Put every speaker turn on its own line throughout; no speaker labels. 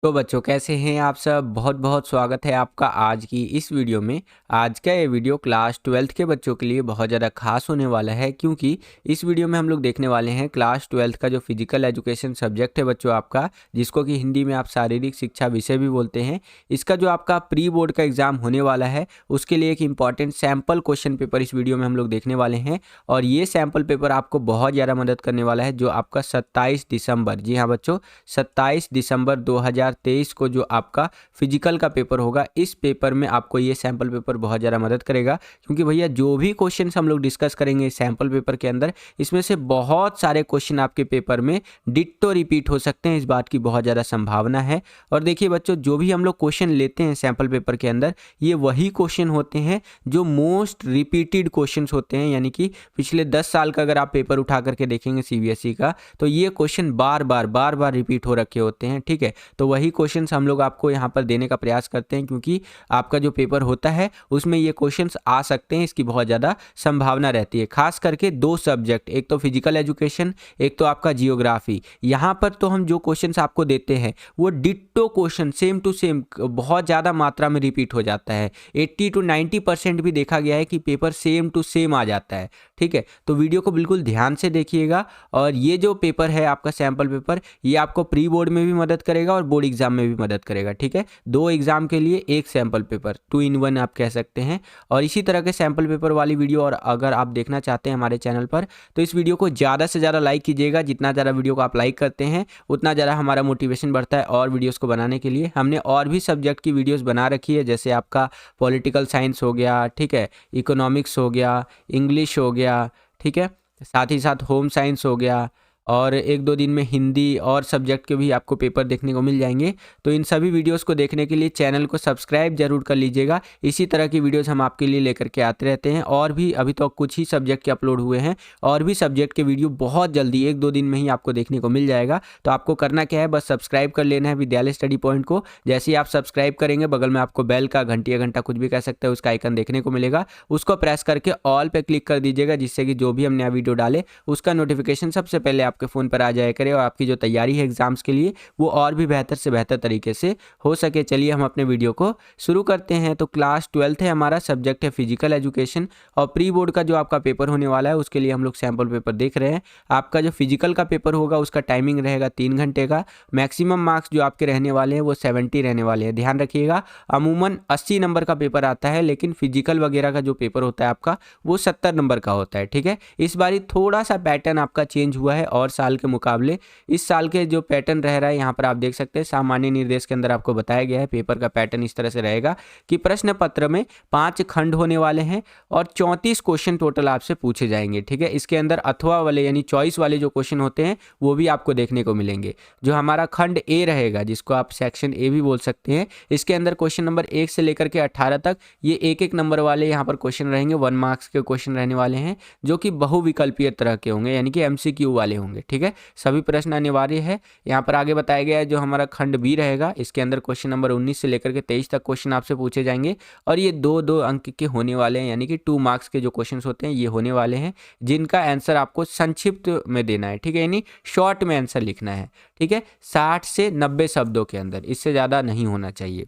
तो बच्चों कैसे हैं आप सब। बहुत बहुत स्वागत है आपका आज की इस वीडियो में। आज का ये वीडियो क्लास 12th के बच्चों के लिए बहुत ज़्यादा खास होने वाला है, क्योंकि इस वीडियो में हम लोग देखने वाले हैं क्लास 12th का जो फिजिकल एजुकेशन सब्जेक्ट है बच्चों आपका, जिसको कि हिंदी में आप शारीरिक शिक्षा विषय भी बोलते हैं। इसका जो आपका प्री बोर्ड का एग्ज़ाम होने वाला है उसके लिए एक इंपॉर्टेंट सैम्पल क्वेश्चन पेपर इस वीडियो में हम लोग देखने वाले हैं। और ये सैम्पल पेपर आपको बहुत ज़्यादा मदद करने वाला है, जो आपका 27 दिसंबर, जी हाँ बच्चों, 27 दिसंबर 2023 को जो आपका फिजिकल का पेपर होगा, इस पेपर में आपको ये सैम्पल पेपर बहुत ज़्यादा मदद करेगा। क्योंकि भैया जो भी क्वेश्चन हम लोग डिस्कस करेंगे इस सैम्पल पेपर के अंदर, इसमें से बहुत सारे क्वेश्चन आपके पेपर में डिट्टो रिपीट हो सकते हैं, इस बात की बहुत ज़्यादा संभावना है। और देखिए बच्चों, जो भी हम लोग क्वेश्चन लेते हैं सैम्पल पेपर के अंदर, ये वही क्वेश्चन होते हैं जो मोस्ट रिपीटेड क्वेश्चन होते हैं। यानी कि पिछले 10 साल का अगर आप पेपर उठा करके देखेंगे सीबीएसई का, तो ये क्वेश्चन बार बार रिपीट हो रखे होते हैं। ठीक है, तो वही क्वेश्चंस हम लोग आपको यहाँ पर देने का प्रयास करते हैं, क्योंकि आपका जो पेपर होता है उसमें ये क्वेश्चंस आ सकते हैं, इसकी बहुत ज़्यादा संभावना रहती है। खास करके दो सब्जेक्ट, एक तो फिजिकल एजुकेशन, एक तो आपका जियोग्राफी। यहाँ पर तो हम जो क्वेश्चंस आपको देते हैं वो ditto question same to same बहुत ज़्यादा मात्रा में रिपीट हो जाता है। 80 to 90% भी देखा गया है कि पेपर सेम टू सेम आ जाता है। ठीक है, तो वीडियो को बिल्कुल ध्यान से देखिएगा। और ये जो पेपर है आपका सैम्पल पेपर, ये आपको प्री बोर्ड में भी मदद करेगा और बोर्ड एग्जाम में भी मदद करेगा। ठीक है, दो एग्जाम के लिए एक सैम्पल पेपर, 2 in 1 आप कह सकते हैं। और इसी तरह के सैम्पल पेपर वाली वीडियो और अगर आप देखना चाहते हैं हमारे चैनल पर, तो इस वीडियो को ज़्यादा से ज़्यादा लाइक कीजिएगा। जितना ज़्यादा वीडियो को आप लाइक करते हैं उतना ज़्यादा हमारा मोटिवेशन बढ़ता है और वीडियोज़ को बनाने के लिए। हमने और भी सब्जेक्ट की वीडियोज़ बना रखी है, जैसे आपका पॉलिटिकल साइंस हो गया, ठीक है, इकोनॉमिक्स हो गया, इंग्लिश हो गया, ठीक है, साथ ही साथ होम साइंस हो गया, और एक दो दिन में हिंदी और सब्जेक्ट के भी आपको पेपर देखने को मिल जाएंगे। तो इन सभी वीडियोस को देखने के लिए चैनल को सब्सक्राइब जरूर कर लीजिएगा। इसी तरह की वीडियोस हम आपके लिए लेकर के आते रहते हैं। और भी अभी तो कुछ ही सब्जेक्ट के अपलोड हुए हैं, और भी सब्जेक्ट के वीडियो बहुत जल्दी एक दो दिन में ही आपको देखने को मिल जाएगा। तो आपको करना क्या है, बस सब्सक्राइब कर लेना है विद्यालय स्टडी पॉइंट को। जैसे ही आप सब्सक्राइब करेंगे, बगल में आपको बेल का घंटा कुछ भी कह सकते हैं उसका आइकन देखने को मिलेगा, उसको प्रेस करके ऑल पे क्लिक कर दीजिएगा, जिससे कि जो भी हम नया वीडियो डाले उसका नोटिफिकेशन सबसे पहले आपके फ़ोन पर आ जाया करे और आपकी जो तैयारी है एग्जाम्स के लिए वो और भी बेहतर से बेहतर तरीके से हो सके। चलिए हम अपने वीडियो को शुरू करते हैं। तो क्लास 12th है, हमारा सब्जेक्ट है फिजिकल एजुकेशन, और प्री बोर्ड का जो आपका पेपर होने वाला है उसके लिए हम लोग सैम्पल पेपर देख रहे हैं। आपका जो फिजिकल का पेपर होगा उसका टाइमिंग रहेगा 3 घंटे का। मैक्सिमम मार्क्स जो आपके रहने वाले हैं वो 70 रहने वाले हैं, ध्यान रखिएगा। अमूमन 80 नंबर का पेपर आता है, लेकिन फिजिकल वगैरह का जो पेपर होता है आपका वो 70 नंबर का होता है। ठीक है, इस बार थोड़ा सा पैटर्न आपका चेंज हुआ है और साल के मुकाबले। इस साल के जो पैटर्न रह रहा है यहाँ पर आप देख सकते हैं, सामान्य निर्देश के अंदर आपको बताया गया है पेपर का पैटर्न इस तरह से रहेगा कि प्रश्न पत्र में 5 खंड होने वाले हैं और 34 क्वेश्चन टोटल आपसे पूछे जाएंगे। ठीक है, इसके अंदर अथवा वाले यानी चॉइस वाले जो क्वेश्चन होते हैं वो भी आपको देखने को मिलेंगे। जो हमारा खंड ए रहेगा, जिसको आप सेक्शन ए भी बोल सकते हैं, इसके अंदर क्वेश्चन नंबर 1 से लेकर के 18 तक ये एक नंबर वाले यहाँ पर क्वेश्चन रहेंगे। 1 मार्क्स के क्वेश्चन रहने वाले हैं, जो कि बहुविकल्पीय तरह के होंगे, यानी कि एमसीक्यू वाले होंगे। ठीक है, सभी प्रश्न अनिवार्य है। यहाँ पर आगे बताया गया है जो हमारा खंड बी रहेगा, इसके अंदर क्वेश्चन नंबर 19 से लेकर के 23 तक क्वेश्चन आपसे पूछे जाएंगे, और ये दो अंक के होने वाले हैं, यानी कि 2 मार्क्स के जो क्वेश्चन होते हैं ये होने वाले हैं, जिनका आंसर आपको संक्षिप्त में देना है। ठीक है, यानी शॉर्ट में आंसर लिखना है। ठीक है, 60 से 90 शब्दों के अंदर, इससे ज़्यादा नहीं होना चाहिए।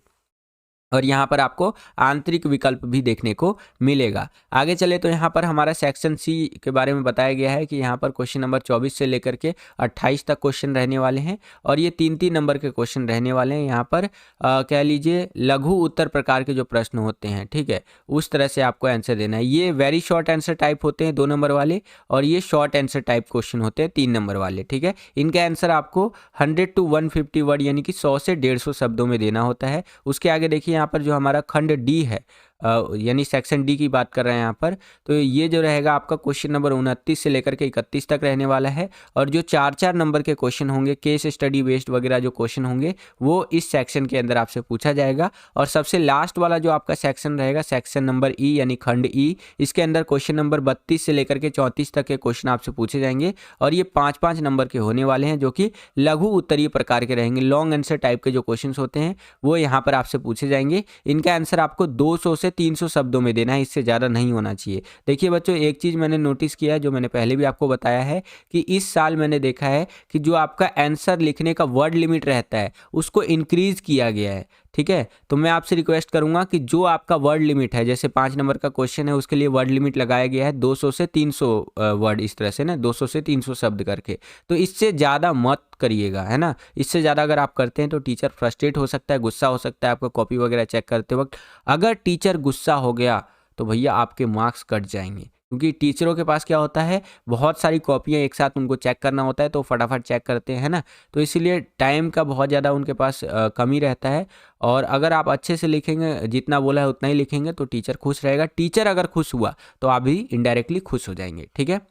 और यहाँ पर आपको आंतरिक विकल्प भी देखने को मिलेगा। आगे चले तो यहाँ पर हमारा सेक्शन सी के बारे में बताया गया है कि यहाँ पर क्वेश्चन नंबर 24 से लेकर के 28 तक क्वेश्चन रहने वाले हैं, और ये 3-3 नंबर के क्वेश्चन रहने वाले हैं। यहाँ पर कह लीजिए लघु उत्तर प्रकार के जो प्रश्न होते हैं, ठीक है, उस तरह से आपको आंसर देना है। ये वेरी शॉर्ट आंसर टाइप होते हैं 2 नंबर वाले, और ये शॉर्ट आंसर टाइप क्वेश्चन होते हैं 3 नंबर वाले। ठीक है, इनका आंसर आपको 100 to 150 वर्ड यानी कि 100 से 150 शब्दों में देना होता है। उसके आगे देखिए यहाँ पर जो हमारा खंड डी है, यानी सेक्शन डी की बात कर रहे हैं यहाँ पर, तो ये जो रहेगा आपका क्वेश्चन नंबर 29 से लेकर के 31 तक रहने वाला है। और जो 4-4 नंबर के क्वेश्चन होंगे, केस स्टडी बेस्ड वगैरह जो क्वेश्चन होंगे, वो इस सेक्शन के अंदर आपसे पूछा जाएगा। और सबसे लास्ट वाला जो आपका सेक्शन रहेगा, सेक्शन नंबर ई यानी खंड ई, इसके अंदर क्वेश्चन नंबर 32 से लेकर के 34 तक के क्वेश्चन आपसे पूछे जाएंगे, और ये 5-5 नंबर के होने वाले हैं, जो कि लघु उत्तरीय प्रकार के रहेंगे। लॉन्ग आंसर टाइप के जो क्वेश्चन होते हैं वो यहाँ पर आपसे पूछे जाएंगे। इनका आंसर आपको 200 से से 300 शब्दों में देना है, इससे ज़्यादा नहीं होना चाहिए। देखिए बच्चों, एक चीज़ मैंने नोटिस किया है, जो मैंने पहले भी आपको बताया है कि इस साल मैंने देखा है कि जो आपका आंसर लिखने का वर्ड लिमिट रहता है उसको इंक्रीज़ किया गया है। ठीक है, तो मैं आपसे रिक्वेस्ट करूंगा कि जो आपका वर्ड लिमिट है, जैसे 5 नंबर का क्वेश्चन है उसके लिए वर्ड लिमिट लगाया गया है 200 से 300 वर्ड, इस तरह से ना 200 से 300 शब्द करके, तो इससे ज़्यादा मत करिएगा, है ना। इससे ज़्यादा अगर आप करते हैं तो टीचर फ्रस्ट्रेट हो सकता है, गुस्सा हो सकता है आपका कॉपी वगैरह चेक करते वक्त। अगर टीचर गुस्सा हो गया तो भैया आपके मार्क्स कट जाएंगे, क्योंकि टीचरों के पास क्या होता है, बहुत सारी कॉपियाँ एक साथ उनको चेक करना होता है, तो फटाफट चेक करते हैं ना, तो इसीलिए टाइम का बहुत ज़्यादा उनके पास कमी रहता है। और अगर आप अच्छे से लिखेंगे, जितना बोला है उतना ही लिखेंगे, तो टीचर खुश रहेगा। टीचर अगर खुश हुआ तो आप भी इनडायरेक्टली खुश हो जाएंगे। ठीक है,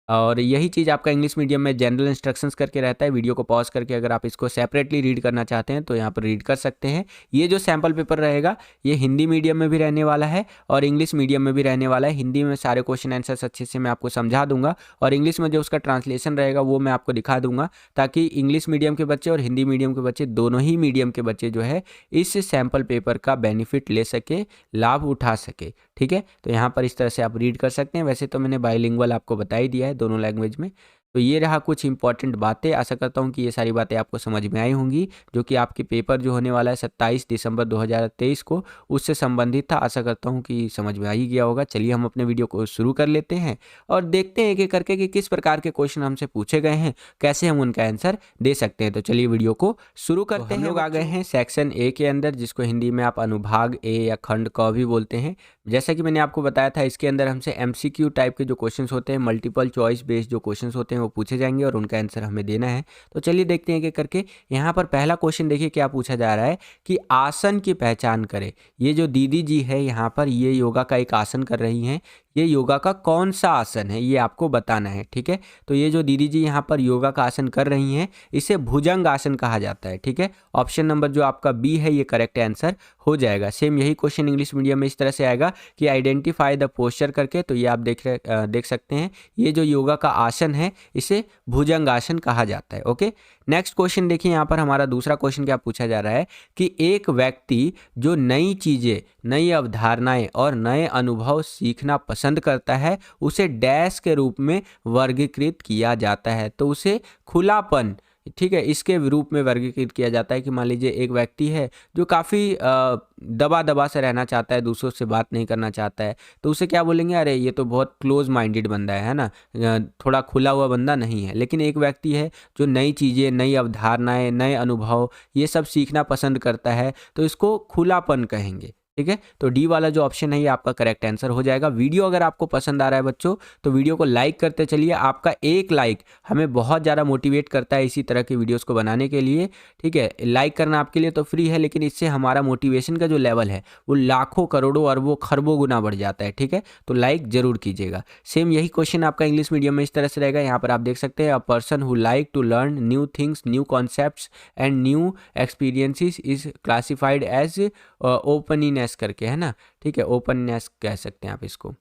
और यही चीज़ आपका इंग्लिश मीडियम में जनरल इंस्ट्रक्शंस करके रहता है। वीडियो को पॉज करके अगर आप इसको सेपरेटली रीड करना चाहते हैं तो यहाँ पर रीड कर सकते हैं। ये जो सैम्पल पेपर रहेगा ये हिंदी मीडियम में भी रहने वाला है और इंग्लिश मीडियम में भी रहने वाला है। हिंदी में सारे क्वेश्चन आंसर्स अच्छे से मैं आपको समझा दूंगा और इंग्लिश में जो उसका ट्रांसलेशन रहेगा वो मैं आपको दिखा दूंगा, ताकि इंग्लिश मीडियम के बच्चे और हिंदी मीडियम के बच्चे, दोनों ही मीडियम के बच्चे जो है इस सैम्पल पेपर का बेनिफिट ले सके, लाभ उठा सके। ठीक है, तो यहाँ पर इस तरह से आप रीड कर सकते हैं। वैसे तो मैंने बाइलिंगुअल आपको बता ही दिया है, दोनों लैंग्वेज में। तो ये रहा कुछ इंपॉर्टेंट बातें। आशा करता हूँ कि ये सारी बातें आपको समझ में आई होंगी, जो कि आपके पेपर जो होने वाला है 27 दिसंबर 2023 को, उससे संबंधित था। आशा करता हूँ कि समझ में आ ही गया होगा। चलिए हम अपने वीडियो को शुरू कर लेते हैं और देखते हैं एक एक करके कि किस प्रकार के क्वेश्चन हमसे पूछे गए हैं, कैसे हम उनका आंसर दे सकते हैं। तो चलिए वीडियो को शुरू करते हैं। हम लोग आ गए हैं सेक्शन ए के अंदर, जिसको हिंदी में आप अनुभाग ए या खंड क भी बोलते हैं। जैसा कि मैंने आपको बताया था, इसके अंदर हमसे MCQ टाइप के जो क्वेश्चंस होते हैं, मल्टीपल चॉइस बेस्ड जो क्वेश्चंस होते हैं वो पूछे जाएंगे और उनका आंसर हमें देना है। तो चलिए देखते हैं एक एक करके। यहाँ पर पहला क्वेश्चन देखिए क्या पूछा जा रहा है कि आसन की पहचान करें। ये जो दीदी जी है यहाँ पर, ये योगा का एक आसन कर रही हैं। ये योगा का कौन सा आसन है ये आपको बताना है। ठीक है, तो ये जो दीदी जी यहाँ पर योगा का आसन कर रही हैं, इसे भुजंग आसन कहा जाता है। ठीक है, ऑप्शन नंबर जो आपका बी है ये करेक्ट आंसर हो जाएगा। सेम यही क्वेश्चन इंग्लिश मीडियम में इस तरह से आएगा कि आइडेंटिफाई द पोस्चर करके, तो ये आप देख सकते हैं, ये जो योगा का आसन है इसे भुजंग आसन कहा जाता है। ओके, नेक्स्ट क्वेश्चन देखिए, यहाँ पर हमारा दूसरा क्वेश्चन क्या पूछा जा रहा है कि एक व्यक्ति जो नई चीज़ें, नई अवधारणाएं और नए अनुभव सीखना पसंद करता है, उसे डैश के रूप में वर्गीकृत किया जाता है। तो उसे खुलापन, ठीक है, इसके रूप में वर्गीकृत किया जाता है कि मान लीजिए एक व्यक्ति है जो काफ़ी दबा दबा से रहना चाहता है, दूसरों से बात नहीं करना चाहता है, तो उसे क्या बोलेंगे, अरे ये तो बहुत क्लोज माइंडेड बंदा है ना, थोड़ा खुला हुआ बंदा नहीं है। लेकिन एक व्यक्ति है जो नई चीज़ें, नई अवधारणाएं, नए अनुभव ये सब सीखना पसंद करता है, तो इसको खुलापन कहेंगे। ठीक है, तो डी वाला जो ऑप्शन है ये आपका करेक्ट आंसर हो जाएगा। वीडियो अगर आपको पसंद आ रहा है बच्चों, तो वीडियो को लाइक करते चलिए। आपका एक लाइक हमें बहुत ज़्यादा मोटिवेट करता है इसी तरह की वीडियोस को बनाने के लिए। ठीक है, लाइक करना आपके लिए तो फ्री है, लेकिन इससे हमारा मोटिवेशन का जो लेवल है वो लाखों, करोड़ों, अरबों, खरबों गुना बढ़ जाता है। ठीक है, तो लाइक जरूर कीजिएगा। सेम यही क्वेश्चन आपका इंग्लिश मीडियम में इस तरह से रहेगा। यहाँ पर आप देख सकते हैं, a person who like to learn new things, new concepts and new experiences is classified as openness करके, है ना। ठीक है, ओपननेस कह सकते हैं आप इसको।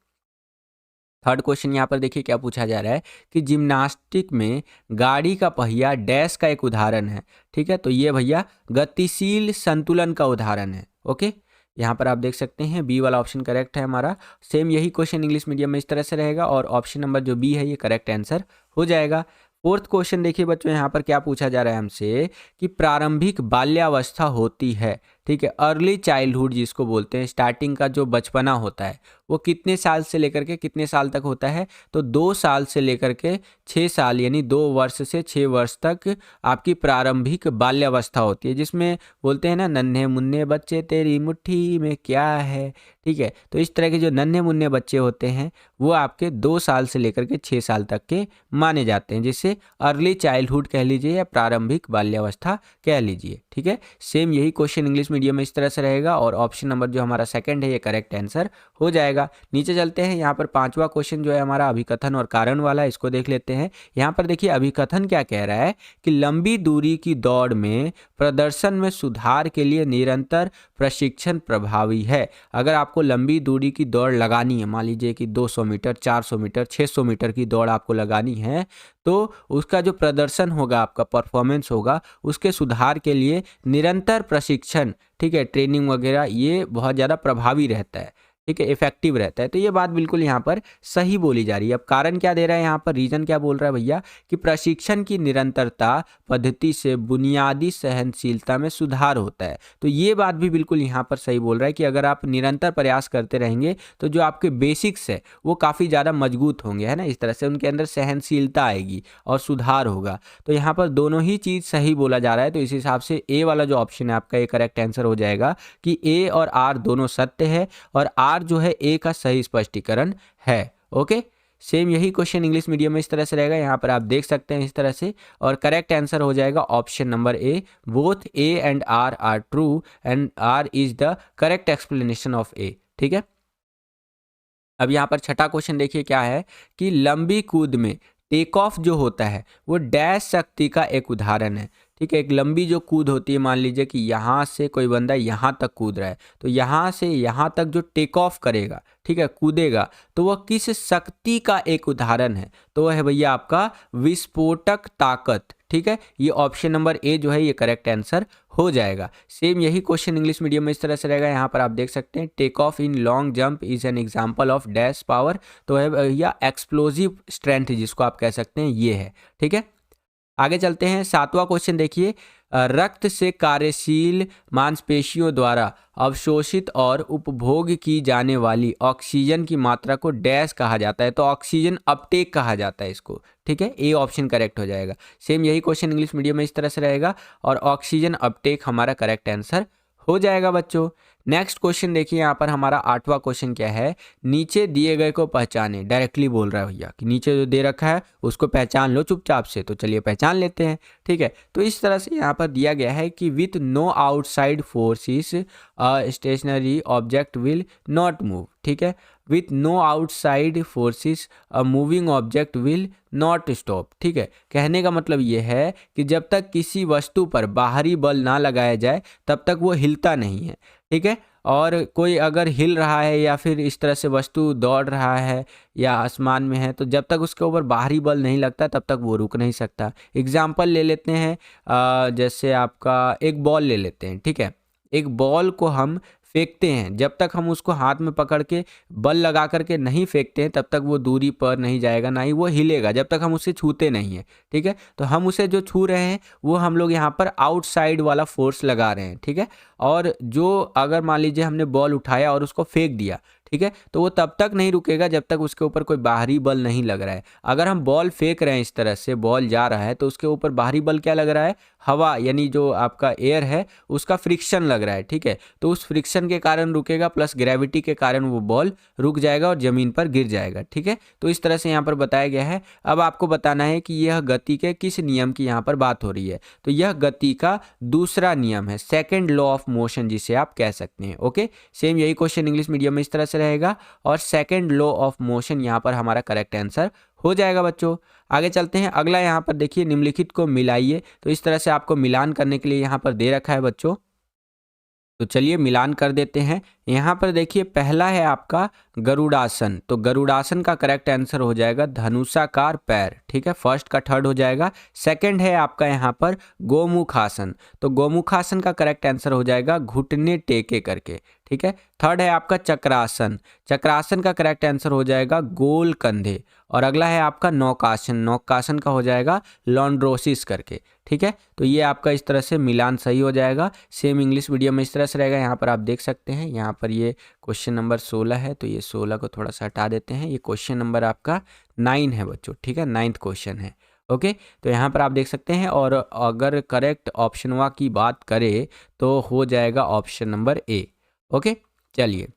थर्ड क्वेश्चन यहाँ पर देखिए क्या पूछा जा रहा है कि जिम्नास्टिक में गाड़ी का पहिया डैश का एक उदाहरण है। ठीक है, तो ये भैया गतिशील संतुलन का उदाहरण है। ओके, यहाँ पर आप देख सकते हैं बी वाला ऑप्शन करेक्ट है हमारा। सेम यही क्वेश्चन इंग्लिश मीडियम में इस तरह से रहेगा और ऑप्शन नंबर जो बी है ये करेक्ट आंसर हो जाएगा। फोर्थ क्वेश्चन देखिए बच्चों, यहाँ पर क्या पूछा जा रहा है हमसे कि प्रारंभिक बाल्यावस्था होती है। ठीक है, अर्ली चाइल्डहुड जिसको बोलते हैं, स्टार्टिंग का जो बचपना होता है वो कितने साल से लेकर के कितने साल तक होता है, तो 2 साल से लेकर के 6 साल, यानी 2 वर्ष से 6 वर्ष तक आपकी प्रारंभिक बाल्यावस्था होती है, जिसमें बोलते हैं ना, नन्हे मुन्ने बच्चे तेरी मुट्ठी में क्या है। ठीक है, तो इस तरह के जो नन्हे मुन्ने बच्चे होते हैं वो आपके 2 साल से लेकर के 6 साल तक के माने जाते हैं, जिसे अर्ली चाइल्डहुड कह लीजिए या प्रारंभिक बाल्यावस्था कह लीजिए। ठीक है, सेम यही क्वेश्चन इंग्लिश मीडियम में इस तरह से रहेगा और ऑप्शन नंबर जो हमारा सेकंड है ये करेक्ट आंसर हो जाएगा। नीचे चलते हैं, यहाँ पर पांचवा क्वेश्चन जो है हमारा अभिकथन और कारण वाला, इसको देख लेते हैं। यहाँ पर देखिए अभिकथन क्या कह रहा है कि लंबी दूरी की दौड़ में प्रदर्शन में सुधार के लिए निरंतर प्रशिक्षण प्रभावी है। अगर आपको लंबी दूरी की दौड़ लगानी है, मान लीजिए कि 200 मीटर, 400 मीटर, 600 मीटर की दौड़ आपको लगानी है, तो उसका जो प्रदर्शन होगा, आपका परफॉर्मेंस होगा, उसके सुधार के लिए निरंतर प्रशिक्षण, ठीक है, ट्रेनिंग वगैरह ये बहुत ज़्यादा प्रभावी रहता है, ठीक है, इफेक्टिव रहता है। तो ये बात बिल्कुल यहाँ पर सही बोली जा रही है। अब कारण क्या दे रहा है यहाँ पर, रीजन क्या बोल रहा है भैया कि प्रशिक्षण की निरंतरता पद्धति से बुनियादी सहनशीलता में सुधार होता है। तो ये बात भी बिल्कुल यहाँ पर सही बोल रहा है कि अगर आप निरंतर प्रयास करते रहेंगे तो जो आपके बेसिक्स है वो काफ़ी ज़्यादा मजबूत होंगे, है ना, इस तरह से उनके अंदर सहनशीलता आएगी और सुधार होगा। तो यहाँ पर दोनों ही चीज़ सही बोला जा रहा है। तो इस हिसाब से ए वाला जो ऑप्शन है आपका, ये करेक्ट आंसर हो जाएगा कि ए और आर दोनों सत्य है और आर जो है ए का सही स्पष्टीकरण है। ओके, सेम यही क्वेश्चन इंग्लिश मीडियम में इस तरह से रहेगा, यहाँ पर आप देख सकते हैं इस तरह से। और करेक्ट आंसर हो जाएगा option number A, both A and R are true and R is the correct explanation of A. ठीक है, अब यहाँ पर छठा क्वेश्चन देखिए क्या है कि लंबी कूद में टेक ऑफ जो होता है वो डैश शक्ति का एक उदाहरण है। ठीक है, एक लंबी जो कूद होती है, मान लीजिए कि यहाँ से कोई बंदा यहाँ तक कूद रहा है, तो यहाँ से यहाँ तक जो टेक ऑफ करेगा, ठीक है, कूदेगा, तो वह किस शक्ति का एक उदाहरण है? तो वह है भैया आपका विस्फोटक ताकत। ठीक है, ये ऑप्शन नंबर ए जो है ये करेक्ट आंसर हो जाएगा। सेम यही क्वेश्चन इंग्लिश मीडियम में इस तरह से रहेगा, यहाँ पर आप देख सकते हैं take off in long jump is an example of dash power. तो है भैया एक्सप्लोजिव स्ट्रेंथ जिसको आप कह सकते हैं, ये है। ठीक है, आगे चलते हैं। सातवां क्वेश्चन देखिए, रक्त से कार्यशील मांसपेशियों द्वारा अवशोषित और उपभोग की जाने वाली ऑक्सीजन की मात्रा को डैश कहा जाता है? तो ऑक्सीजन अपटेक कहा जाता है इसको। ठीक है, ए ऑप्शन करेक्ट हो जाएगा। सेम यही क्वेश्चन इंग्लिश मीडियम में इस तरह से रहेगा और ऑक्सीजन अपटेक हमारा करेक्ट आंसर हो जाएगा बच्चों। नेक्स्ट क्वेश्चन देखिए, यहाँ पर हमारा आठवां क्वेश्चन क्या है, नीचे दिए गए को पहचाने। डायरेक्टली बोल रहा है भैया कि नीचे जो दे रखा है उसको पहचान लो चुपचाप से। तो चलिए पहचान लेते हैं। ठीक है, तो इस तरह से यहाँ पर दिया गया है कि with no outside forces stationary object will not move. ठीक है, with no outside forces a moving object will not stop. ठीक है, कहने का मतलब ये है कि जब तक किसी वस्तु पर बाहरी बल ना लगाया जाए तब तक वो हिलता नहीं है। ठीक है, और कोई अगर हिल रहा है या फिर इस तरह से वस्तु दौड़ रहा है या आसमान में है, तो जब तक उसके ऊपर बाहरी बल नहीं लगता तब तक वो रुक नहीं सकता। एग्जाम्पल ले लेते हैं, जैसे आपका एक बॉल ले लेते हैं। ठीक है, एक बॉल को हम फेंकते हैं, जब तक हम उसको हाथ में पकड़ के बल लगा करके नहीं फेंकते हैं तब तक वो दूरी पर नहीं जाएगा, ना ही वो हिलेगा, जब तक हम उसे छूते नहीं हैं। ठीक है, तो हम उसे जो छू रहे हैं वो हम लोग यहाँ पर आउटसाइड वाला फोर्स लगा रहे हैं। ठीक है, और जो अगर मान लीजिए हमने बॉल उठाया और उसको फेंक दिया, ठीक है, तो वो तब तक नहीं रुकेगा जब तक उसके ऊपर कोई बाहरी बल नहीं लग रहा है। अगर हम बॉल फेंक रहे हैं, इस तरह से बॉल जा रहा है, तो उसके ऊपर बाहरी बल क्या लग रहा है? हवा, यानी जो आपका एयर है उसका फ्रिक्शन लग रहा है। ठीक है, तो उस फ्रिक्शन के कारण रुकेगा, प्लस ग्रेविटी के कारण वो बॉल रुक जाएगा और जमीन पर गिर जाएगा। ठीक है, तो इस तरह से यहाँ पर बताया गया है। अब आपको बताना है कि यह गति के किस नियम की यहाँ पर बात हो रही है। तो यह गति का दूसरा नियम है, सेकेंड लॉ ऑफ मोशन जिसे आप कह सकते हैं। ओके, सेम यही क्वेश्चन इंग्लिश मीडियम में इस तरह से रहेगा और सेकेंड लॉ ऑफ मोशन यहाँ पर हमारा करेक्ट आंसर हो जाएगा बच्चों। आगे चलते हैं, अगला यहाँ पर देखिए, निम्नलिखित को मिलाइए। तो इस तरह से आपको मिलान करने के लिए यहाँ पर दे रखा है बच्चों, तो चलिए मिलान कर देते हैं। यहाँ पर देखिए, पहला है आपका गरुड़ासन। तो गरुड़ासन का करेक्ट आंसर हो जाएगा धनुषाकार पैर। ठीक है, फर्स्ट का थर्ड हो जाएगा। सेकंड है आपका यहाँ पर गोमुखासन। तो गोमुखासन का करेक्ट आंसर हो जाएगा घुटने टेके करके। ठीक है, थर्ड है आपका चक्रासन। चक्रासन का करेक्ट आंसर हो जाएगा गोल कंधे। और अगला है आपका नौकासन। नौकासन का हो जाएगा लॉन्ड्रोसिस करके। ठीक है, तो ये आपका इस तरह से मिलान सही हो जाएगा। सेम इंग्लिश मीडियम में इस तरह से रहेगा, यहाँ पर आप देख सकते हैं। यहाँ पर ये क्वेश्चन नंबर 16 है, तो ये 16 को थोड़ा सा हटा देते हैं। ये क्वेश्चन नंबर आपका 9 है बच्चों। ठीक है, 9th क्वेश्चन है। ओके, तो यहाँ पर आप देख सकते हैं। और अगर करेक्ट ऑप्शन की बात करें तो हो जाएगा ऑप्शन नंबर ए। ओके, चलिए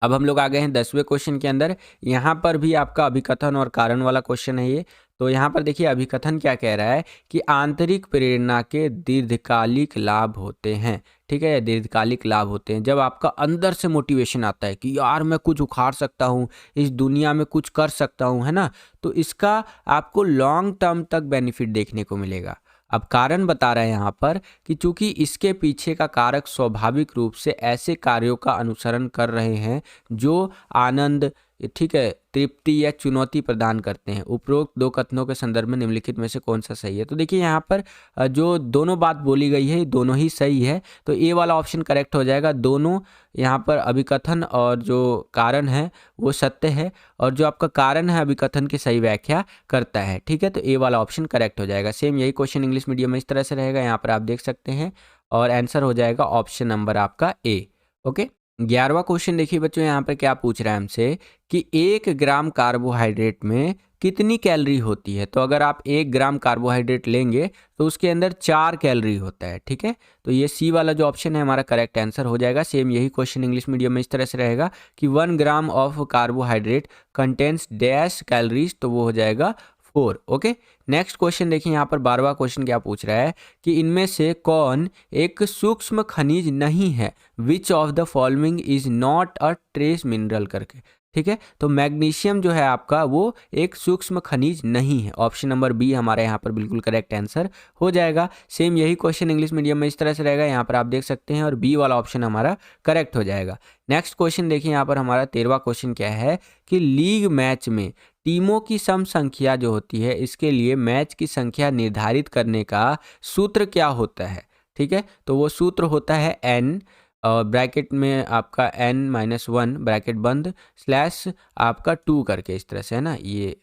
अब हम लोग आ गए हैं 10वें क्वेश्चन के अंदर। यहाँ पर भी आपका अभिकथन और कारण वाला क्वेश्चन है ये। तो यहाँ पर देखिए अभिकथन क्या कह रहा है कि आंतरिक प्रेरणा के दीर्घकालिक लाभ होते हैं। ठीक है, दीर्घकालिक लाभ होते हैं जब आपका अंदर से मोटिवेशन आता है कि यार मैं कुछ उखाड़ सकता हूँ, इस दुनिया में कुछ कर सकता हूँ, है ना। तो इसका आपको लॉन्ग टर्म तक बेनिफिट देखने को मिलेगा। अब कारण बता रहे हैं यहाँ पर कि चूंकि इसके पीछे का कारक स्वाभाविक रूप से ऐसे कार्यों का अनुसरण कर रहे हैं जो आनंद, ठीक है, तृप्ति या चुनौती प्रदान करते हैं। उपरोक्त दो कथनों के संदर्भ में निम्नलिखित में से कौन सा सही है? तो देखिए यहाँ पर जो दोनों बात बोली गई है दोनों ही सही है, तो ए वाला ऑप्शन करेक्ट हो जाएगा। दोनों यहाँ पर अभिकथन और जो कारण है वो सत्य है, और जो आपका कारण है अभिकथन की सही व्याख्या करता है। ठीक है, तो ए वाला ऑप्शन करेक्ट हो जाएगा। सेम यही क्वेश्चन इंग्लिश मीडियम में इस तरह से रहेगा, यहाँ पर आप देख सकते हैं, और आंसर हो जाएगा ऑप्शन नंबर आपका ए। ओके, 11वां क्वेश्चन देखिए बच्चों, यहाँ पर क्या पूछ रहा है हमसे कि 1 ग्राम कार्बोहाइड्रेट में कितनी कैलोरी होती है? तो अगर आप 1 ग्राम कार्बोहाइड्रेट लेंगे तो उसके अंदर 4 कैलोरी होता है। ठीक है, तो ये सी वाला जो ऑप्शन है हमारा करेक्ट आंसर हो जाएगा। सेम यही क्वेश्चन इंग्लिश मीडियम में इस तरह से रहेगा कि 1 gram of carbohydrate contains dash calories, तो वो हो जाएगा 4। ओके, नेक्स्ट क्वेश्चन देखिए, यहाँ पर 12वां क्वेश्चन क्या पूछ रहा है कि इनमें से कौन एक सूक्ष्म खनिज नहीं है? विच of the following is not a trace mineral करके। ठीक है, तो मैग्नीशियम जो है आपका वो एक सूक्ष्म खनिज नहीं है। ऑप्शन नंबर बी हमारे यहाँ पर बिल्कुल करेक्ट आंसर हो जाएगा। सेम यही क्वेश्चन इंग्लिश मीडियम में इस तरह से रहेगा, यहाँ पर आप देख सकते हैं, और बी वाला ऑप्शन हमारा करेक्ट हो जाएगा। नेक्स्ट क्वेश्चन देखिए, यहाँ पर हमारा 13वां क्वेश्चन क्या है कि लीग मैच में टीमों की सम संख्या जो होती है, इसके लिए मैच की संख्या निर्धारित करने का सूत्र क्या होता है? ठीक है, तो वो सूत्र होता है n, और ब्रैकेट में आपका n-1 ब्रैकेट बंद स्लैश आपका 2 करके, इस तरह से है ना, ये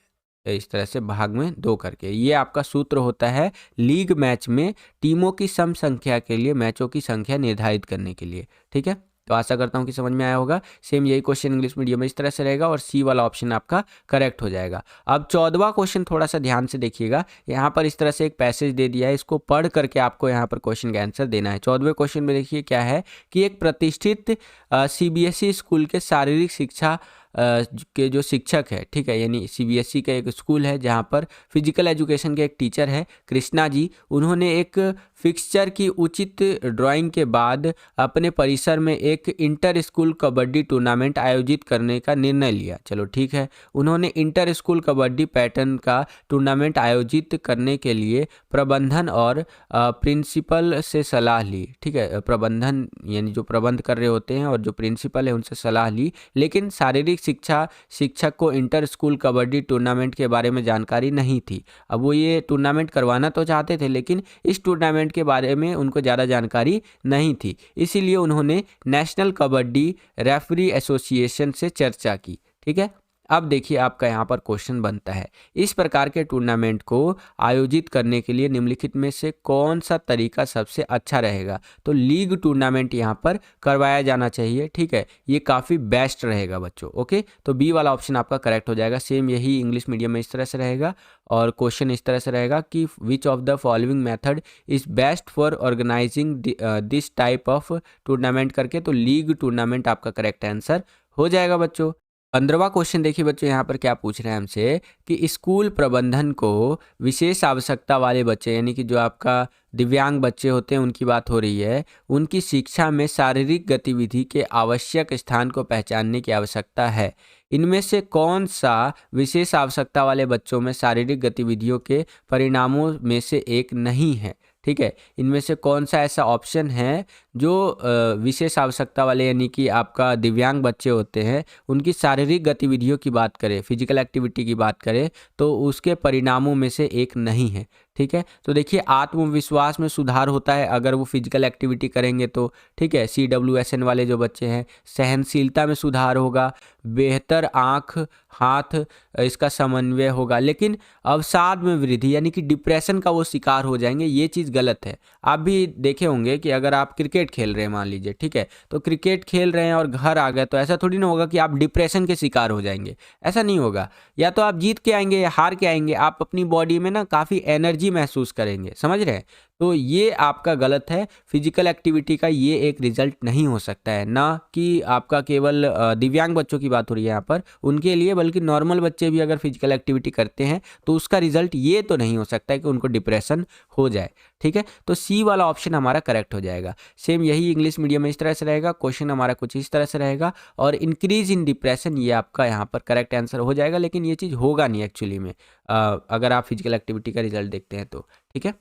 इस तरह से भाग में 2 करके, ये आपका सूत्र होता है लीग मैच में टीमों की सम संख्या के लिए मैचों की संख्या निर्धारित करने के लिए। ठीक है, तो आशा करता हूँ कि समझ में आया होगा। सेम यही क्वेश्चन इंग्लिश मीडियम में इस तरह से रहेगा, और सी वाला ऑप्शन आपका करेक्ट हो जाएगा। अब 14वां क्वेश्चन थोड़ा सा ध्यान से देखिएगा, यहाँ पर इस तरह से एक पैसेज दे दिया है, इसको पढ़ करके आपको यहाँ पर क्वेश्चन का आंसर देना है। 14वें क्वेश्चन में देखिए क्या है कि एक प्रतिष्ठित CBSE स्कूल के शारीरिक शिक्षा के जो शिक्षक है, ठीक है, यानी CBSE का एक स्कूल है जहाँ पर फिजिकल एजुकेशन के एक टीचर है कृष्णा जी, उन्होंने एक फिक्सचर की उचित ड्राइंग के बाद अपने परिसर में एक इंटर स्कूल कबड्डी टूर्नामेंट आयोजित करने का निर्णय लिया। चलो ठीक है, उन्होंने इंटर स्कूल कबड्डी पैटर्न का टूर्नामेंट आयोजित करने के लिए प्रबंधन और प्रिंसिपल से सलाह ली। ठीक है, प्रबंधन यानी जो प्रबंध कर रहे होते हैं और जो प्रिंसिपल है उनसे सलाह ली, लेकिन शारीरिक शिक्षक को इंटर स्कूल कबड्डी टूर्नामेंट के बारे में जानकारी नहीं थी। अब वो ये टूर्नामेंट करवाना तो चाहते थे, लेकिन इस टूर्नामेंट के बारे में उनको ज़्यादा जानकारी नहीं थी, इसीलिए उन्होंने नेशनल कबड्डी रेफरी एसोसिएशन से चर्चा की। ठीक है, अब देखिए आपका यहाँ पर क्वेश्चन बनता है, इस प्रकार के टूर्नामेंट को आयोजित करने के लिए निम्नलिखित में से कौन सा तरीका सबसे अच्छा रहेगा? तो लीग टूर्नामेंट यहाँ पर करवाया जाना चाहिए। ठीक है, ये काफ़ी बेस्ट रहेगा बच्चों। ओके, तो बी वाला ऑप्शन आपका करेक्ट हो जाएगा। सेम यही इंग्लिश मीडियम में इस तरह से रहेगा, और क्वेश्चन इस तरह से रहेगा कि which of the following method is best for organizing this type of tournament करके, तो लीग टूर्नामेंट आपका करेक्ट आंसर हो जाएगा बच्चों। 15वां क्वेश्चन देखिए बच्चों, यहाँ पर क्या पूछ रहे हैं हमसे कि स्कूल प्रबंधन को विशेष आवश्यकता वाले बच्चे, यानी कि जो आपका दिव्यांग बच्चे होते हैं उनकी बात हो रही है, उनकी शिक्षा में शारीरिक गतिविधि के आवश्यक स्थान को पहचानने की आवश्यकता है। इनमें से कौन सा विशेष आवश्यकता वाले बच्चों में शारीरिक गतिविधियों के परिणामों में से एक नहीं है? ठीक है, इनमें से कौन सा ऐसा ऑप्शन है जो विशेष आवश्यकता वाले यानी कि आपका दिव्यांग बच्चे होते हैं उनकी शारीरिक गतिविधियों की बात करें, फिजिकल एक्टिविटी की बात करें, तो उसके परिणामों में से एक नहीं है। ठीक है, तो देखिए आत्मविश्वास में सुधार होता है अगर वो फिजिकल एक्टिविटी करेंगे तो। ठीक है, CWSN वाले जो बच्चे हैं, सहनशीलता में सुधार होगा, बेहतर आँख हाथ इसका समन्वय होगा, लेकिन अवसाद में वृद्धि यानी कि डिप्रेशन का वो शिकार हो जाएंगे। ये चीज़ गलत है। आप भी देखे होंगे कि अगर आप क्रिकेट खेल रहे हैं मान लीजिए, ठीक है, तो क्रिकेट खेल रहे हैं और घर आ गए, तो ऐसा थोड़ी ना होगा कि आप डिप्रेशन के शिकार हो जाएंगे, ऐसा नहीं होगा। या तो आप जीत के आएंगे या हार के आएंगे, आप अपनी बॉडी में ना काफ़ी एनर्जी महसूस करेंगे, समझ रहे हैं? तो ये आपका गलत है। फिजिकल एक्टिविटी का ये एक रिजल्ट नहीं हो सकता है, ना कि आपका केवल दिव्यांग बच्चों की बात हो रही है यहाँ पर उनके लिए, बल्कि नॉर्मल बच्चे भी अगर फिजिकल एक्टिविटी करते हैं तो उसका रिजल्ट ये तो नहीं हो सकता है कि उनको डिप्रेशन हो जाए। ठीक है, तो सी वाला ऑप्शन हमारा करेक्ट हो जाएगा। सेम यही इंग्लिश मीडियम में इस तरह से रहेगा, क्वेश्चन हमारा कुछ इस तरह से रहेगा, और इंक्रीज इन डिप्रेशन ये आपका यहाँ पर करेक्ट आंसर हो जाएगा, लेकिन ये चीज़ होगा नहीं एक्चुअली में अगर आप फिजिकल एक्टिविटी का रिजल्ट देखते हैं तो। ठीक है,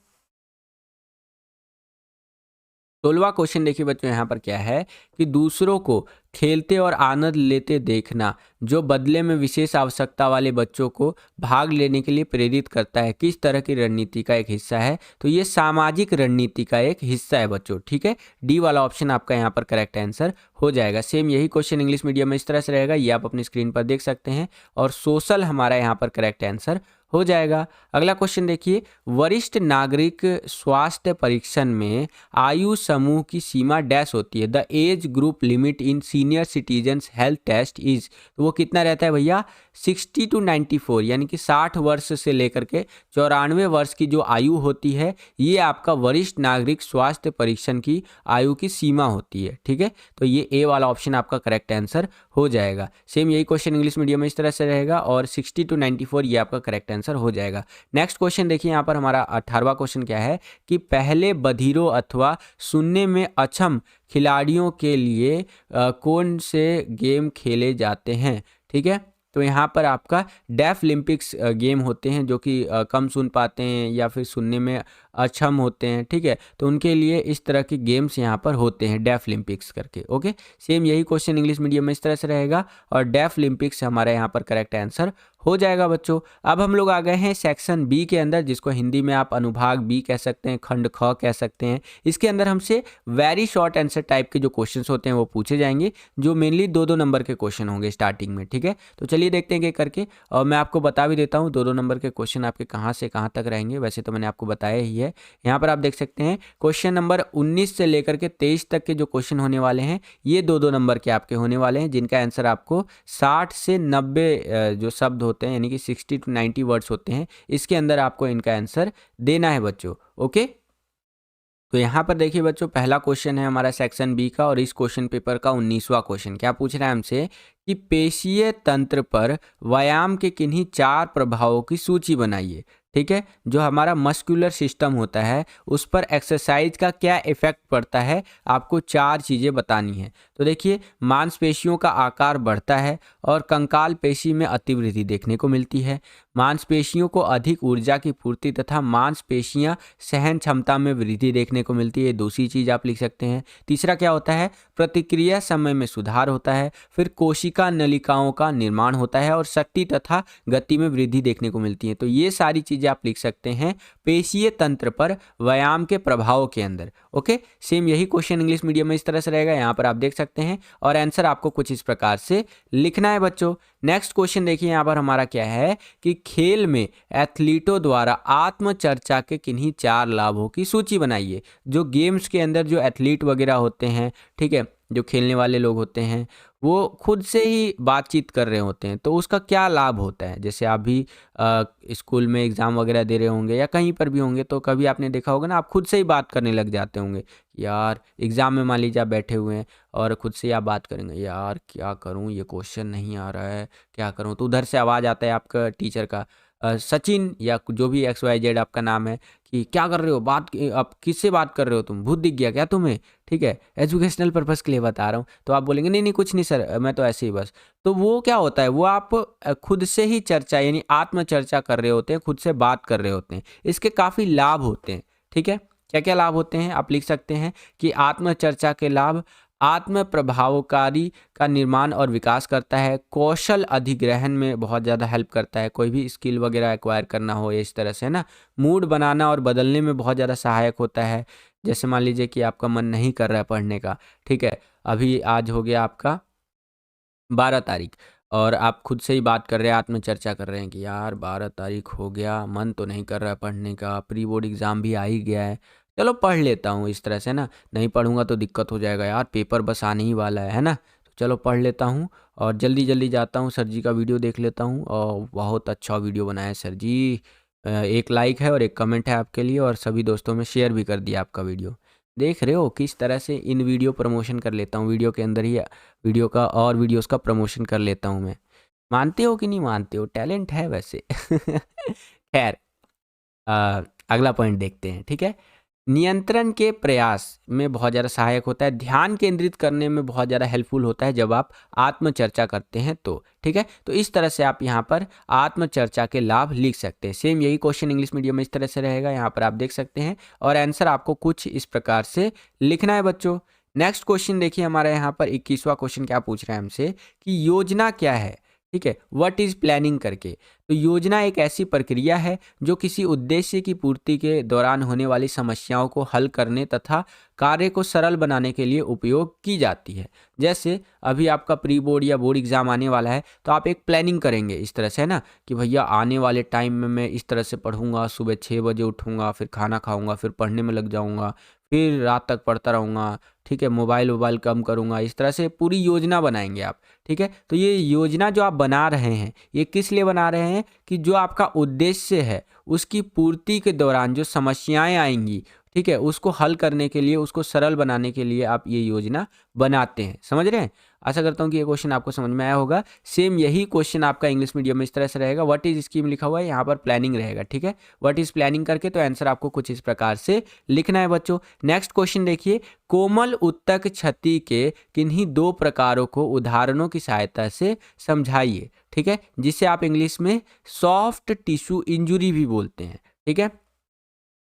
16वां क्वेश्चन देखिए बच्चों, यहाँ पर क्या है कि दूसरों को खेलते और आनंद लेते देखना, जो बदले में विशेष आवश्यकता वाले बच्चों को भाग लेने के लिए प्रेरित करता है, किस तरह की रणनीति का एक हिस्सा है? तो ये सामाजिक रणनीति का एक हिस्सा है बच्चों, ठीक है। डी वाला ऑप्शन आपका यहाँ पर करेक्ट आंसर हो जाएगा। सेम यही क्वेश्चन इंग्लिश मीडियम में इस तरह से रहेगा, ये आप अपनी स्क्रीन पर देख सकते हैं, और सोशल हमारा यहाँ पर करेक्ट आंसर हो जाएगा। अगला क्वेश्चन देखिए, वरिष्ठ नागरिक स्वास्थ्य परीक्षण में आयु समूह की सीमा डैश होती है। The age group limit in senior citizens health test is, तो वो कितना रहता है भैया? 60 to 94, यानी कि 60 वर्ष से लेकर के 94 वर्ष की जो आयु होती है, ये आपका वरिष्ठ नागरिक स्वास्थ्य परीक्षण की आयु की सीमा होती है, ठीक है। तो ये ए वाला ऑप्शन आपका करेक्ट आंसर हो जाएगा। सेम यही क्वेश्चन इंग्लिश मीडियम में इस तरह से रहेगा, और 60 to 94 ये आपका करेक्ट आंसर हो जाएगा। नेक्स्ट क्वेश्चन देखिए, यहाँ पर हमारा 18वां क्वेश्चन क्या है कि पहले बधिरों अथवा सुनने में अक्षम खिलाड़ियों के लिए कौन से गेम खेले जाते हैं, ठीक है। तो यहाँ पर आपका डेफ लिम्पिक्स गेम होते हैं, जो कि कम सुन पाते हैं या फिर सुनने में अक्षम होते हैं, ठीक है। तो उनके लिए इस तरह के गेम्स यहाँ पर होते हैं, डेफ लिम्पिक्स करके, ओके। सेम यही क्वेश्चन इंग्लिश मीडियम में इस तरह से रहेगा, और डेफ लिम्पिक्स हमारा यहाँ पर करेक्ट आंसर हो जाएगा बच्चों। अब हम लोग आ गए हैं सेक्शन बी के अंदर, जिसको हिंदी में आप अनुभाग बी कह सकते हैं, खंड ख कह सकते हैं। इसके अंदर हमसे वेरी शॉर्ट आंसर टाइप के जो क्वेश्चंस होते हैं वो पूछे जाएंगे, जो मेनली 2-2 नंबर के क्वेश्चन होंगे स्टार्टिंग में, ठीक है। तो चलिए देखते हैं कि करके, और मैं आपको बता भी देता हूँ 2-2 नंबर के क्वेश्चन आपके कहाँ से कहाँ तक रहेंगे। वैसे तो मैंने आपको बताया ही है। यहाँ पर आप देख सकते हैं क्वेश्चन नंबर 19 से लेकर के 23 तक के जो क्वेश्चन होने वाले हैं, ये 2-2 नंबर के आपके होने वाले हैं, जिनका आंसर आपको 60 से 90 जो शब्द होते हैं, यानी कि 60 to 90 वर्ड्स होते हैं, इसके अंदर आपको इनका आंसर देना है बच्चों, ओके। तो यहाँ पर देखिए बच्चों, पहला क्वेश्चन है हमारा सेक्शन बी का, और इस क्वेश्चन पेपर का 19वां क्वेश्चन क्या पूछ रहा है हमसे कि पेशीय तंत्र पर व्यायाम के किन्हीं 4 प्रभावों की सूची बनाइए, ठीक है। जो हमारा मस्कुलर सिस्टम होता है, उस पर एक्सरसाइज का क्या इफेक्ट पड़ता है, आपको 4 चीज़ें बतानी है। तो देखिए, मांसपेशियों का आकार बढ़ता है और कंकाल पेशी में अतिवृद्धि देखने को मिलती है। मांसपेशियों को अधिक ऊर्जा की पूर्ति तथा मांसपेशियां सहन क्षमता में वृद्धि देखने को मिलती है, दूसरी चीज़ आप लिख सकते हैं। तीसरा क्या होता है? प्रतिक्रिया समय में सुधार होता है। फिर कोशिका नलिकाओं का निर्माण होता है और शक्ति तथा गति में वृद्धि देखने को मिलती है। तो ये सारी चीज़ें आप लिख सकते हैं पेशीय तंत्र पर व्यायाम के प्रभाव के अंदर, ओके। सेम यही क्वेश्चन इंग्लिश मीडियम में इस तरह से रहेगा, यहाँ पर आप देख सकते हैं, और आंसर आपको कुछ इस प्रकार से लिखना है बच्चों। नेक्स्ट क्वेश्चन देखिए, यहाँ पर हमारा क्या है कि खेल में एथलीटों द्वारा आत्मचर्चा के किन्हीं 4 लाभों की सूची बनाइए। जो गेम्स के अंदर जो एथलीट वगैरह होते हैं, ठीक है, जो खेलने वाले लोग होते हैं, वो खुद से ही बातचीत कर रहे होते हैं, तो उसका क्या लाभ होता है। जैसे आप भी स्कूल में एग्ज़ाम वगैरह दे रहे होंगे या कहीं पर भी होंगे, तो कभी आपने देखा होगा ना, आप खुद से ही बात करने लग जाते होंगे। यार एग्ज़ाम में मान लीजिए आप बैठे हुए हैं और खुद से आप बात करेंगे, यार क्या करूं, ये क्वेश्चन नहीं आ रहा है, क्या करूं। तो उधर से आवाज़ आता है आपका टीचर का, सचिन या जो भी XYZ आपका नाम है, कि क्या कर रहे हो, आप किससे बात कर रहे हो, तुम भूत दिख गया क्या तुम्हें, ठीक है, एजुकेशनल पर्पज़ के लिए बता रहा हूँ। तो आप बोलेंगे नहीं नहीं कुछ नहीं सर, मैं तो ऐसे ही बस। तो वो क्या होता है, वो आप खुद से ही चर्चा यानी आत्मचर्चा कर रहे होते हैं, खुद से बात कर रहे होते हैं। इसके काफ़ी लाभ होते हैं, ठीक है। क्या क्या लाभ होते हैं आप लिख सकते हैं कि आत्मचर्चा के लाभ, आत्म प्रभावकारी का निर्माण और विकास करता है, कौशल अधिग्रहण में बहुत ज़्यादा हेल्प करता है, कोई भी स्किल वगैरह एक्वायर करना हो इस तरह से ना, मूड बनाना और बदलने में बहुत ज़्यादा सहायक होता है। जैसे मान लीजिए कि आपका मन नहीं कर रहा है पढ़ने का, ठीक है, अभी आज हो गया आपका 12 तारीख, और आप खुद से ही बात कर रहे हैं, आत्मचर्चा कर रहे हैं कि यार 12 तारीख हो गया, मन तो नहीं कर रहा है पढ़ने का, प्री बोर्ड एग्ज़ाम भी आ ही गया है, चलो पढ़ लेता हूँ इस तरह से ना, नहीं पढ़ूंगा तो दिक्कत हो जाएगा यार, पेपर बस आने ही वाला है ना, तो चलो पढ़ लेता हूँ और जल्दी जल्दी जाता हूँ, सर जी का वीडियो देख लेता हूँ, और बहुत अच्छा वीडियो बनाया है सर जी, एक लाइक है और एक कमेंट है आपके लिए, और सभी दोस्तों में शेयर भी कर दिया आपका वीडियो। देख रहे हो किस तरह से इन वीडियो प्रमोशन कर लेता हूँ, वीडियो के अंदर ही वीडियो का और वीडियोस का प्रमोशन कर लेता हूँ मैं। मानते हो कि नहीं मानते हो, टैलेंट है वैसे। खैर, अगला पॉइंट देखते हैं, ठीक है। नियंत्रण के प्रयास में बहुत ज़्यादा सहायक होता है, ध्यान केंद्रित करने में बहुत ज़्यादा हेल्पफुल होता है जब आप आत्मचर्चा करते हैं तो, ठीक है। तो इस तरह से आप यहाँ पर आत्मचर्चा के लाभ लिख सकते हैं। सेम यही क्वेश्चन इंग्लिश मीडियम में इस तरह से रहेगा, यहाँ पर आप देख सकते हैं, और आंसर आपको कुछ इस प्रकार से लिखना है बच्चों। नेक्स्ट क्वेश्चन देखिए हमारा यहाँ पर 21वां क्वेश्चन क्या पूछ रहा है हमसे कि योजना क्या है। ठीक है, व्हाट इज प्लानिंग करके। तो योजना एक ऐसी प्रक्रिया है जो किसी उद्देश्य की पूर्ति के दौरान होने वाली समस्याओं को हल करने तथा कार्य को सरल बनाने के लिए उपयोग की जाती है। जैसे अभी आपका प्री बोर्ड या बोर्ड एग्जाम आने वाला है, तो आप एक प्लानिंग करेंगे इस तरह से, है ना, कि भैया आने वाले टाइम में मैं इस तरह से पढ़ूंगा, सुबह 6 बजे उठूंगा, फिर खाना खाऊंगा, फिर पढ़ने में लग जाऊंगा, फिर रात तक पढ़ता रहूंगा। ठीक है, मोबाइल वोबाइल कम करूंगा, इस तरह से पूरी योजना बनाएंगे आप। ठीक है, तो ये योजना जो आप बना रहे हैं, ये किस लिए बना रहे हैं कि जो आपका उद्देश्य है उसकी पूर्ति के दौरान जो समस्याएं आएंगी, ठीक है, उसको हल करने के लिए, उसको सरल बनाने के लिए आप ये योजना बनाते हैं। समझ रहे हैं। आशा करता हूँ कि ये क्वेश्चन आपको समझ में आया होगा। सेम यही क्वेश्चन आपका इंग्लिश मीडियम में इस तरह से रहेगा। व्हाट इज स्कीम लिखा हुआ है, यहाँ पर प्लानिंग रहेगा। ठीक है, व्हाट इज प्लानिंग करके तो आंसर आपको कुछ इस प्रकार से लिखना है बच्चों। नेक्स्ट क्वेश्चन देखिए, कोमल उत्तक क्षति के किन्हीं दो प्रकारों को उदाहरणों की सहायता से समझाइए। ठीक है, जिसे आप इंग्लिश में सॉफ्ट टिश्यू इंजुरी भी बोलते हैं। ठीक है,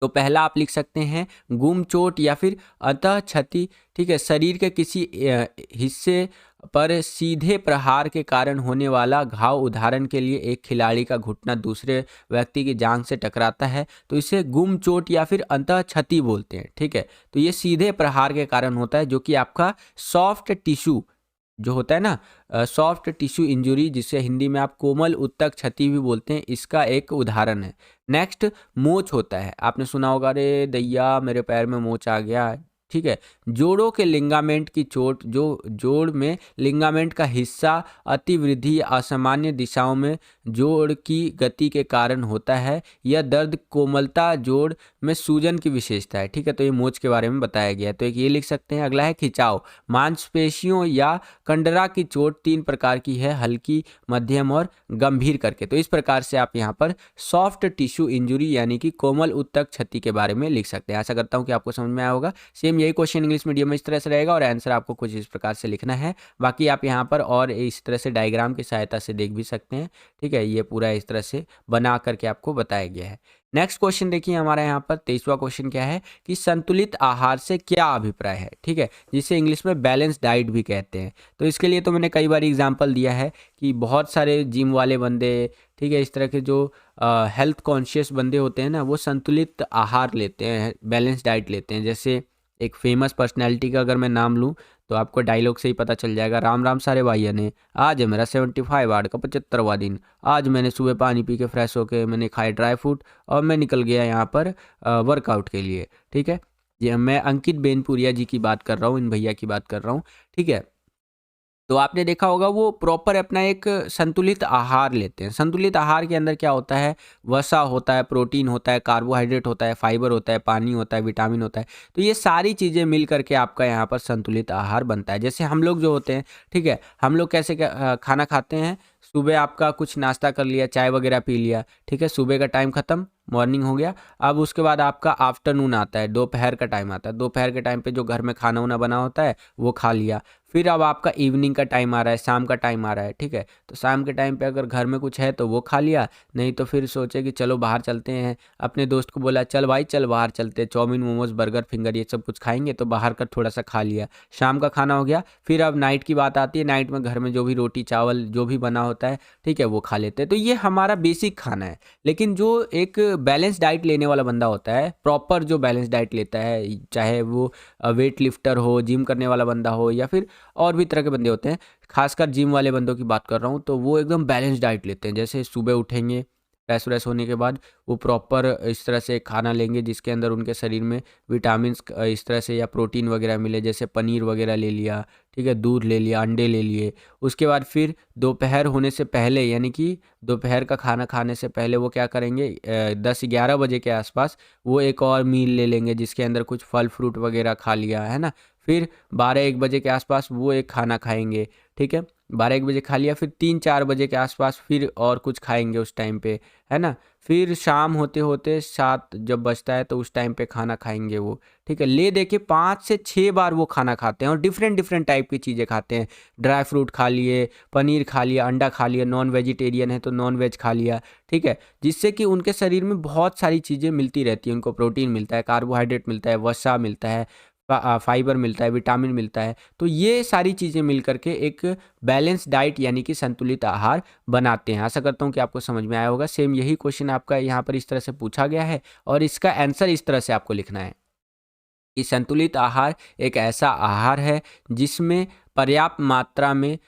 तो पहला आप लिख सकते हैं गुम चोट या फिर अंतः क्षति। ठीक है, शरीर के किसी हिस्से पर सीधे प्रहार के कारण होने वाला घाव। उदाहरण के लिए एक खिलाड़ी का घुटना दूसरे व्यक्ति की जांघ से टकराता है तो इसे गुम चोट या फिर अंतः क्षति बोलते हैं। ठीक है, तो ये सीधे प्रहार के कारण होता है, जो कि आपका सॉफ्ट टिश्यू जो होता है ना, सॉफ्ट टिश्यू इंजुरी, जिसे हिंदी में आप कोमल उत्तक क्षति भी बोलते हैं, इसका एक उदाहरण है। नेक्स्ट मोच होता है। आपने सुना होगा, अरे दैया मेरे पैर में मोच आ गया। ठीक है, जोड़ों के लिंगामेंट की चोट, जो जोड़ में लिंगामेंट का हिस्सा अतिवृद्धि असामान्य दिशाओं में जोड़ की गति के कारण होता है। यह दर्द कोमलता जोड़ में सूजन की विशेषता है। ठीक है, तो ये मोच के बारे में बताया गया है। तो एक ये लिख सकते हैं। अगला है खिंचाव। मांसपेशियों या कंडरा की चोट 3 प्रकार की है, हल्की, मध्यम और गंभीर करके। तो इस प्रकार से आप यहाँ पर सॉफ्ट टिश्यू इंजुरी यानी कि कोमल उत्तक क्षति के बारे में लिख सकते हैं। आशा करता हूँ कि आपको समझ में आया होगा। सेम यही क्वेश्चन इंग्लिश मीडियम में इस तरह से रहेगा और आंसर आपको कुछ इस प्रकार से लिखना है। बाकी आप यहाँ पर और इस तरह से डायग्राम की सहायता से देख भी सकते हैं। ठीक है, ये पूरा इस तरह से बना करके आपको बताया गया है। नेक्स्ट क्वेश्चन देखिए हमारा यहाँ पर 23वां क्वेश्चन क्या है कि संतुलित आहार से क्या अभिप्राय है। ठीक है, जिसे इंग्लिश में बैलेंस डाइट भी कहते हैं। तो इसके लिए तो मैंने कई बार एग्जांपल दिया है कि बहुत सारे जिम वाले बंदे, ठीक है, इस तरह के जो हेल्थ कॉन्शियस बंदे होते हैं ना, वो संतुलित आहार लेते हैं, बैलेंस डाइट लेते हैं। जैसे एक फेमस पर्सनैलिटी का अगर मैं नाम लूँ तो आपको डायलॉग से ही पता चल जाएगा। राम राम सारे भाइयों ने, आज है मेरा 75 वार्ड का 75वां दिन। आज मैंने सुबह पानी पी के फ्रेश होके मैंने खाए ड्राई फ्रूट और मैं निकल गया यहाँ पर वर्कआउट के लिए। ठीक है, ये मैं अंकित बेनपुरिया जी की बात कर रहा हूँ, इन भैया की बात कर रहा हूँ। ठीक है, तो आपने देखा होगा वो प्रॉपर अपना एक संतुलित आहार लेते हैं। संतुलित आहार के अंदर क्या होता है, वसा होता है, प्रोटीन होता है, कार्बोहाइड्रेट होता है, फाइबर होता है, पानी होता है, विटामिन होता है। तो ये सारी चीज़ें मिल करके आपका यहाँ पर संतुलित आहार बनता है। जैसे हम लोग जो होते हैं, ठीक है, हम लोग कैसे खाना खाते हैं, सुबह आपका कुछ नाश्ता कर लिया, चाय वगैरह पी लिया। ठीक है, सुबह का टाइम ख़त्म, मॉर्निंग हो गया। अब उसके बाद आपका आफ्टरनून आता है, दोपहर का टाइम आता है। दोपहर के टाइम पे जो घर में खाना वाना बना होता है वो खा लिया। फिर अब आपका इवनिंग का टाइम आ रहा है, शाम का टाइम आ रहा है। ठीक है, तो शाम के टाइम पे अगर घर में कुछ है तो वो खा लिया, नहीं तो फिर सोचे कि चलो बाहर चलते हैं। अपने दोस्त को बोला चल भाई चल बाहर चलते, चाउमीन मोमोज बर्गर फिंगर ये सब कुछ खाएंगे, तो बाहर का थोड़ा सा खा लिया। शाम का खाना हो गया। फिर अब नाइट की बात आती है, नाइट में घर में जो भी रोटी चावल जो भी बना होता है, ठीक है, वो खा लेते हैं। तो ये हमारा बेसिक खाना है। लेकिन जो एक बैलेंस डाइट लेने वाला बंदा होता है, प्रॉपर जो बैलेंस डाइट लेता है, चाहे वो वेट लिफ्टर हो, जिम करने वाला बंदा हो, या फिर और भी तरह के बंदे होते हैं, खासकर जिम वाले बंदों की बात कर रहा हूँ, तो वो एकदम बैलेंस डाइट लेते हैं। जैसे सुबह उठेंगे, फ्रेश व्रेश होने के बाद वो प्रॉपर इस तरह से खाना लेंगे जिसके अंदर उनके शरीर में विटामिन्स इस तरह से या प्रोटीन वगैरह मिले। जैसे पनीर वगैरह ले लिया, ठीक है, दूध ले लिया, अंडे ले लिए। उसके बाद फिर दोपहर होने से पहले, यानी कि दोपहर का खाना खाने से पहले वो क्या करेंगे, 10-11 बजे के आसपास वो एक और मील ले लेंगे जिसके अंदर कुछ फल फ्रूट वगैरह खा लिया, है ना। फिर 12-1 बजे के आसपास वो एक खाना खाएंगे। ठीक है, 12-1 बजे खा लिया। फिर 3-4 बजे के आसपास फिर और कुछ खाएंगे उस टाइम पे, है ना। फिर शाम होते होते 7 जब बजता है तो उस टाइम पे खाना खाएंगे वो। ठीक है, ले दे के 5 से 6 बार वो खाना खाते हैं और डिफरेंट डिफरेंट टाइप की चीज़ें खाते हैं। ड्राई फ्रूट खा लिए, पनीर खा लिया, अंडा खा लिया, नॉन वेजिटेरियन है तो नॉन वेज खा लिया। ठीक है, जिससे कि उनके शरीर में बहुत सारी चीज़ें मिलती रहती हैं। उनको प्रोटीन मिलता है, कार्बोहाइड्रेट मिलता है, वसा मिलता है, फाइबर मिलता है, विटामिन मिलता है। तो ये सारी चीज़ें मिल करके एक बैलेंस डाइट यानी कि संतुलित आहार बनाते हैं। आशा करता हूँ कि आपको समझ में आया होगा। सेम यही क्वेश्चन आपका यहाँ पर इस तरह से पूछा गया है और इसका आंसर इस तरह से आपको लिखना है कि संतुलित आहार एक ऐसा आहार है जिसमें पर्याप्त मात्रा में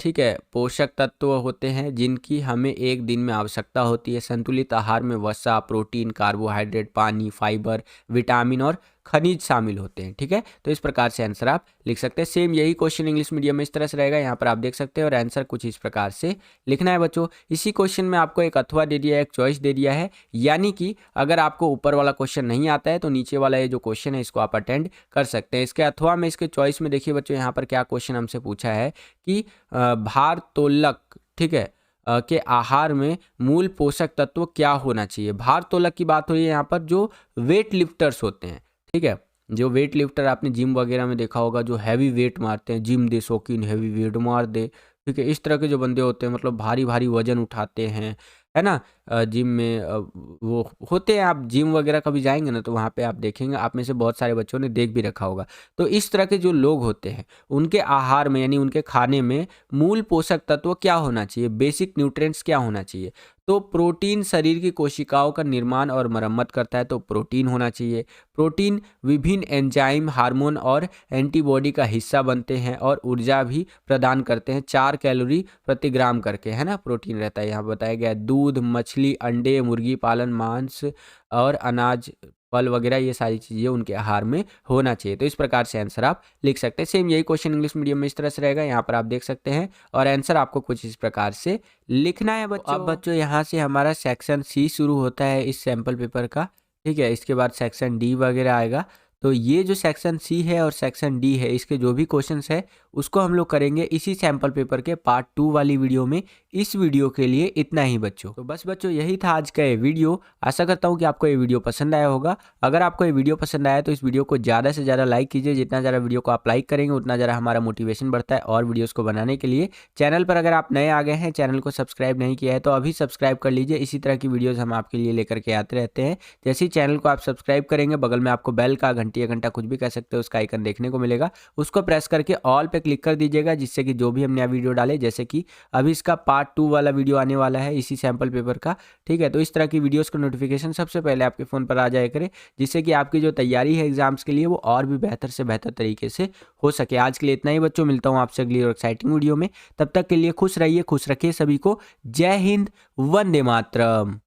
ठीक है, पोषक तत्व होते हैं जिनकी हमें एक दिन में आवश्यकता होती है। संतुलित आहार में वसा, प्रोटीन, कार्बोहाइड्रेट, पानी, फाइबर, विटामिन और खनिज शामिल होते हैं। ठीक है, तो इस प्रकार से आंसर आप लिख सकते हैं। सेम यही क्वेश्चन इंग्लिश मीडियम में इस तरह से रहेगा, यहाँ पर आप देख सकते हैं और आंसर कुछ इस प्रकार से लिखना है बच्चों। इसी क्वेश्चन में आपको एक अथवा दे दिया है, एक चॉइस दे दिया है, यानी कि अगर आपको ऊपर वाला क्वेश्चन नहीं आता है तो नीचे वाला ये जो क्वेश्चन है इसको आप अटेंड कर सकते हैं। इसके अथवा में इसके चॉइस में देखिए बच्चों, यहाँ पर क्या क्वेश्चन हमसे पूछा है कि भारतोलक, ठीक है, के आहार में मूल पोषक तत्व क्या होना चाहिए। भारतोलक की बात हो रही है यहाँ पर, जो वेट लिफ्टर्स होते हैं। ठीक है, जो वेट लिफ्टर आपने जिम वगैरह में देखा होगा, जो हैवी वेट मारते हैं, जिम दे शौकीन हैवी वेट मार दे, ठीक है, इस तरह के जो बंदे होते हैं, मतलब भारी भारी वजन उठाते हैं, है ना। जिम में वो होते हैं, आप जिम वगैरह कभी जाएंगे ना तो वहाँ पे आप देखेंगे, आप में से बहुत सारे बच्चों ने देख भी रखा होगा। तो इस तरह के जो लोग होते हैं उनके आहार में यानी उनके खाने में मूल पोषक तत्व क्या होना चाहिए, बेसिक न्यूट्रिएंट्स क्या होना चाहिए। तो प्रोटीन शरीर की कोशिकाओं का निर्माण और मरम्मत करता है, तो प्रोटीन होना चाहिए। प्रोटीन विभिन्न एंजाइम, हार्मोन और एंटीबॉडी का हिस्सा बनते हैं और ऊर्जा भी प्रदान करते हैं। 4 कैलोरी प्रति ग्राम करके, है ना, प्रोटीन रहता है। यहाँ बताया गया है दूध, मछली, अंडे, मुर्गी पालन, मांस और अनाज, फल वगैरह, ये सारी चीज़ें उनके आहार में होना चाहिए। तो इस प्रकार से आंसर आप लिख सकते हैं। सेम यही क्वेश्चन इंग्लिश मीडियम में इस तरह से रहेगा, यहाँ पर आप देख सकते हैं और आंसर आपको कुछ इस प्रकार से लिखना है बच्चों। अब बच्चों यहाँ से हमारा सेक्शन सी शुरू होता है इस सैम्पल पेपर का। ठीक है, इसके बाद सेक्शन डी वगैरह आएगा। तो ये जो सेक्शन सी है और सेक्शन डी है, इसके जो भी क्वेश्चंस है उसको हम लोग करेंगे इसी सैम्पल पेपर के पार्ट 2 वाली वीडियो में। इस वीडियो के लिए इतना ही बच्चों। तो बस बच्चों यही था आज का ये वीडियो। आशा करता हूँ कि आपको ये वीडियो पसंद आया होगा। अगर आपको ये वीडियो पसंद आया तो इस वीडियो को ज़्यादा से ज़्यादा लाइक कीजिए। जितना ज़्यादा वीडियो को आप लाइक करेंगे उतना ज़्यादा हमारा मोटिवेशन बढ़ता है और वीडियोज़ को बनाने के लिए। चैनल पर अगर आप नए आ गए हैं, चैनल को सब्सक्राइब नहीं किया है तो अभी सब्सक्राइब कर लीजिए। इसी तरह की वीडियोज़ हम आपके लिए लेकर के आते रहते हैं। जैसे ही चैनल को आप सब्सक्राइब करेंगे, बगल में आपको बेल का, घंटी या घंटा कुछ भी कह सकते हो, उसका आइकन देखने को मिलेगा। उसको प्रेस करके ऑल पे क्लिक कर दीजिएगा, जिससे कि जो भी हम नया वीडियो डाले, जैसे कि अभी इसका पार्ट 2 वाला वीडियो आने वाला है इसी सैम्पल पेपर का। ठीक है, तो इस तरह की वीडियोस का नोटिफिकेशन सबसे पहले आपके फ़ोन पर आ जाया करे, जिससे कि आपकी जो तैयारी है एग्जाम्स के लिए वो और भी बेहतर से बेहतर तरीके से हो सके। आज के लिए इतना ही बच्चों, मिलता हूँ आपसे अगली और एक्साइटिंग वीडियो में। तब तक के लिए खुश रहिए, खुश रखिए सभी को। जय हिंद, वंदे मातरम।